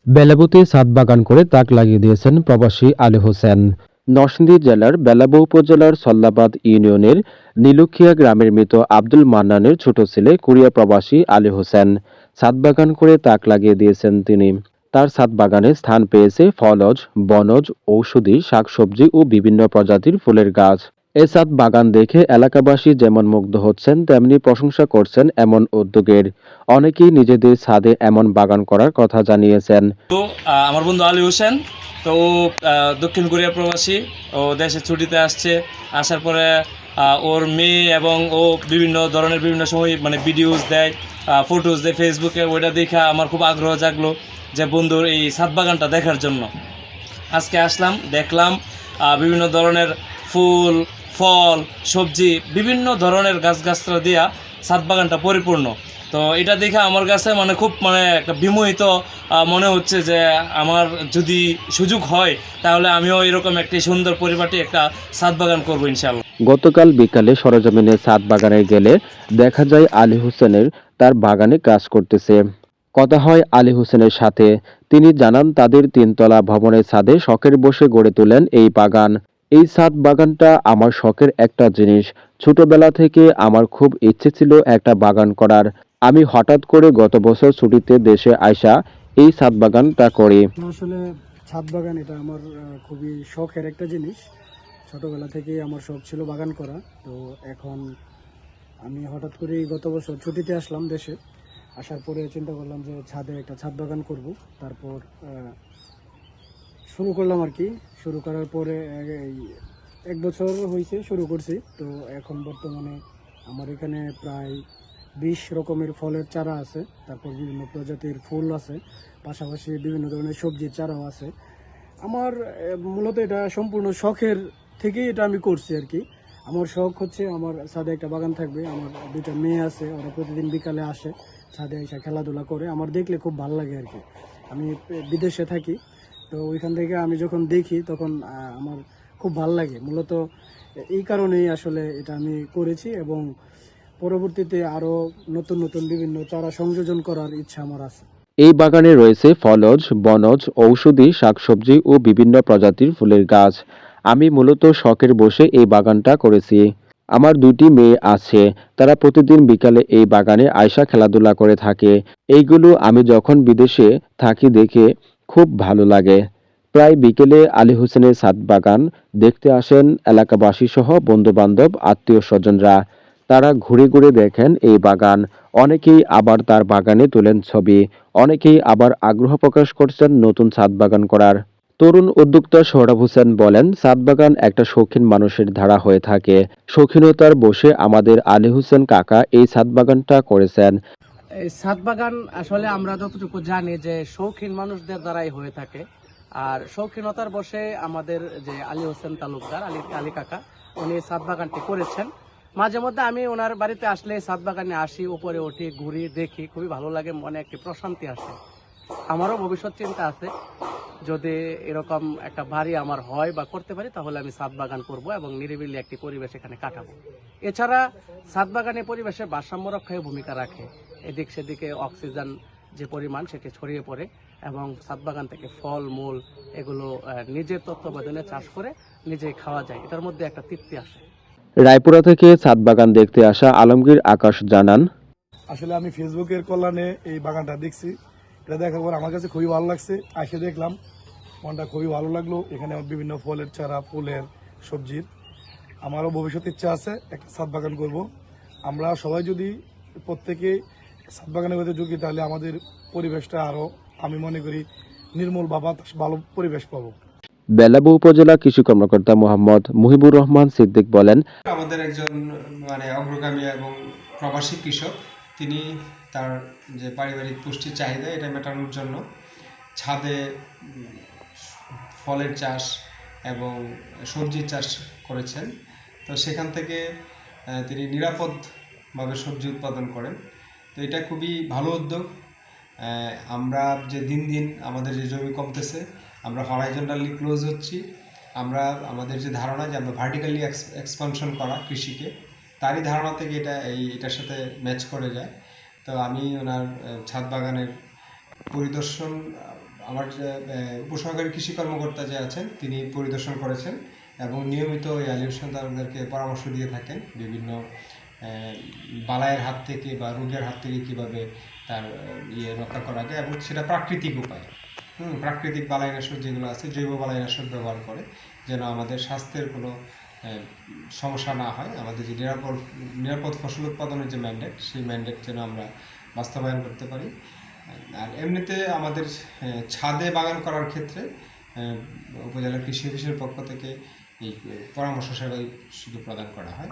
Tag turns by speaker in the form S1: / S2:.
S1: বেলাবুতে ছাদ বাগান করে তাক লাগিয়ে দিয়েছেন প্রবাসী আলী হোসেন। নরসিংদী জেলার বেলাবু উপজেলার সল্লাবাদ ইউনিয়নের নীলুখিয়া গ্রামের মৃত আব্দুল মান্নানের ছোট ছেলে কোরিয়া প্রবাসী আলী হোসেন ছাদ বাগান করে তাক লাগিয়ে দিয়েছেন তিনি। তার ছাদ বাগানে স্থান পেয়েছে ফলজ, বনজ, ঔষধি, শাকসবজি ও বিভিন্ন প্রজাতির ফুলের গাছ। এ ছাদ বাগান দেখে এলাকাবাসী যেমন মুগ্ধ হচ্ছেন, তেমনি প্রশংসা করছেন এমন উদ্যোগের। অনেকেই নিজেদের ছাদে এমন বাগান করার কথা জানিয়েছেন।
S2: তো আমার বন্ধু আলী হোসেন, তো ও দক্ষিণ কোরিয়া প্রবাসী। ও দেশে ছুটিতে আসছে। আসার পরে ওর মেয়ে এবং ও বিভিন্ন ধরনের বিভিন্ন সময় মানে ভিডিওস দেয়, ফটোস দেয় ফেসবুকে। ওইটা দেখে আমার খুব আগ্রহ জাগলো যে বন্ধুর এই ছাদ বাগানটা দেখার জন্য। আজকে আসলাম, দেখলাম বিভিন্ন ধরনের ফুল, ফল, সবজি, বিভিন্ন ধরনের গাছগাছরা দিয়া ছাদ বাগানটা পরিপূর্ণ। তো এটা দেখে আমার কাছে মানে খুব মানে একটা বিমোহিত মনে হচ্ছে যে আমার যদি সুযোগ হয় তাহলে আমিও এরকম একটি সুন্দর পরিপাটি একটা ছাদ বাগান করবো ইনশাআল্লাহ।
S1: গতকাল বিকালে সরেজমিনে ছাদ বাগানে গেলে দেখা যায় আলী হোসেনের তার বাগানে কাজ করতেছে। কথা হয় আলী হোসেনের সাথে। তিনি জানান তাদের তিনতলা ভবনের ছাদে শখের বসে গড়ে তোলেন এই বাগান। এই ছাদ বাগানটা আমার শখের একটা জিনিস। ছোটবেলা থেকে আমার খুব ইচ্ছে ছিল একটা বাগান করার। আমি হঠাৎ করে গত বছর ছুটিতে দেশে আইসা এই ছাদ বাগানটা করি।
S3: আসলে ছাদ বাগান এটা আমার খুবই শখের একটা জিনিস। ছোটবেলা থেকেই আমার শখ ছিল বাগান করা। তো এখন আমি হঠাৎ করেই গত বছর ছুটিতে আসলাম দেশে। আসার পরে চিন্তা করলাম যে ছাদে একটা ছাদ বাগান করব। তারপর শুরু করলাম আর কি। শুরু করার পরে এই 1 বছর হয়েছে শুরু করছি। তো এখন বর্তমানে আমার এখানে প্রায় 20 রকমের ফলের চারা আছে। তারপর বিভিন্ন প্রজাতির ফুল আছে, পাশাপাশি বিভিন্ন ধরনের সবজির চারাও আছে। আমার মূলত এটা সম্পূর্ণ শখের থেকেই এটা আমি করছি আর কি। আমার শখ হচ্ছে আমার ছাদে একটা বাগান থাকবে। আমার 2টা মেয়ে আছে, ওরা প্রতিদিন বিকালে আসে, ছাদে এসে খেলাধুলা করে। আমার দেখলে খুব ভালো লাগে আর কি। আমি বিদেশে থাকি, তো ওইখান থেকে আমি যখন দেখি তখন আমার খুব ভালো লাগে। মূলত এই কারণেই আসলে এটা আমি করেছি এবং পরবর্তীতে আরও নতুন নতুন বিভিন্ন চারা সংযোজন করার ইচ্ছা আমার আছে।
S1: এই বাগানে রয়েছে ফলজ, বনজ, ঔষধি, শাকসবজি ও বিভিন্ন প্রজাতির ফুলের গাছ। আমি মূলত শখের বসে এই বাগানটা করেছি। আমার 2টি মেয়ে আছে, তারা প্রতিদিন বিকালে এই বাগানে আয়সা খেলাধুলা করে থাকে। এইগুলো আমি যখন বিদেশে থাকি দেখে খুব ভালো লাগে। প্রায় বিকেলে আলী হোসেনের ছাদ বাগান দেখতে আসেন এলাকাবাসী সহ বন্ধু-বান্ধব, আত্মীয়-স্বজনরা। তারা ঘুরে ঘুরে দেখেন এই বাগান। অনেকেই আবার তার বাগানে তোলেন ছবি। অনেকেই আবার আগ্রহ প্রকাশ করছেন নতুন ছাদ বাগান করার। তরুণ উদ্যোক্তা সোহরাব হোসেন বলেন, ছাদ বাগান একটা শৌখিন মানুষের ধারা হয়ে থাকে। শৌখিনতার বশে আমাদের আলী হোসেন কাকা এই ছাদ বাগানটা করেছেন।
S4: এই ছাদ বাগান আসলে আমরা যতটুকু জানি যে শৌখিন মানুষদের দ্বারাই হয়ে থাকে। আর শৌখিনতার বশে আমাদের যে আলী হোসেন তালুকদার, আলী কাকা, উনি ছাদ বাগানটি করেছেন। মাঝে মধ্যে আমি ওনার বাড়িতে আসলে ছাদ বাগানে আসি, উপরে উঠি, ঘুরি, দেখি, খুবই ভালো লাগে, মনে একটি প্রশান্তি আসে। আমারও ভবিষ্যৎ চিন্তা আছে, যদি এরকম একটা বাড়ি আমার হয় বা করতে পারি তাহলে আমি ছাদ বাগান করব এবং নিরিবিলি একটি পরিবেশ এখানে কাটাবো। এছাড়া ছাদ বাগানে পরিবেশের ভারসাম্য রক্ষায় ভূমিকা রাখে। এদিক সেদিকে অক্সিজেন যে পরিমাণ সেটি ছড়িয়ে পড়ে এবং ছাদ বাগান থেকে ফল মূল এগুলো নিজের তত্ত্বাবধানে চাষ করে নিজেই খাওয়া যায়। এটার মধ্যে একটা তৃপ্তি আসে।
S1: রায়পুরা থেকে ছাদ বাগান দেখতে আসা আলমগীর আকাশ জানান,
S5: আসলে আমি ফেসবুকের কল্যাণে এই বাগানটা দেখছি। এটা দেখার পর আমার কাছে খুবই ভালো লাগছে। এসে দেখলাম, মনটা খুবই ভালো লাগলো। এখানে বিভিন্ন ফলের চারা, ফুলের, সবজির। আমারও ভবিষ্যৎ ইচ্ছা আছে একটা ছাদ বাগান করব। আমরা সবাই যদি প্রত্যেকে ছাদ বাগানের মধ্যে ঢুকি তাহলে আমাদের পরিবেশটা আরও, আমি মনে করি, নির্মল বা বাতাস, ভালো পরিবেশ পাবো।
S1: বেলাবু উপজেলা কৃষি কর্মকর্তা মোহাম্মদ মুহিবুর রহমান সিদ্দিক বলেন,
S6: আমাদের একজন মানে অগ্রগামী এবং প্রবাসী কৃষক, তিনি তার যে পারিবারিক পুষ্টির চাহিদা এটা মেটানোর জন্য ছাদে ফলের চাষ এবং সবজির চাষ করেছেন। তো সেখান থেকে তিনি নিরাপদভাবে সবজি উৎপাদন করেন। তো এটা খুবই ভালো উদ্যোগ। আমরা যে দিন দিন আমাদের যে জমি কমতেছে, আমরা হরাইজন্টালি ক্লোজ হচ্ছি। আমরা আমাদের যে ধারণা যে আমরা ভার্টিক্যালি এক্সপানশন করা কৃষিকে, তারই ধারণা থেকে এটার সাথে ম্যাচ করে যায়। তো আমি ওনার ছাদ বাগানের পরিদর্শন আমার যে উপসহকারী কৃষি কর্মকর্তা যে আছেন তিনি পরিদর্শন করেছেন এবং নিয়মিত এই আলী হোসেন তালুকদারকে পরামর্শ দিয়ে থাকেন বিভিন্ন বালাইয়ের হাত থেকে বা রোগের হাত থেকে কীভাবে তার রক্ষা করা যায় এবং সেটা প্রাকৃতিক উপায়। প্রাকৃতিক বালাইনাশক যেগুলো আছে জৈব বালাইনাশক ব্যবহার করে যেন আমাদের স্বাস্থ্যের কোনো সমস্যা না হয়। আমাদের যে নিরাপদ ফসল উৎপাদনের যে ম্যান্ডেট সেই ম্যান্ডেট যেন আমরা বাস্তবায়ন করতে পারি। আর এমনিতে আমাদের ছাদে বাগান করার ক্ষেত্রে উপজেলা কৃষি অফিসের পক্ষ থেকে এই পরামর্শ সেবাই শুধু প্রদান করা হয়।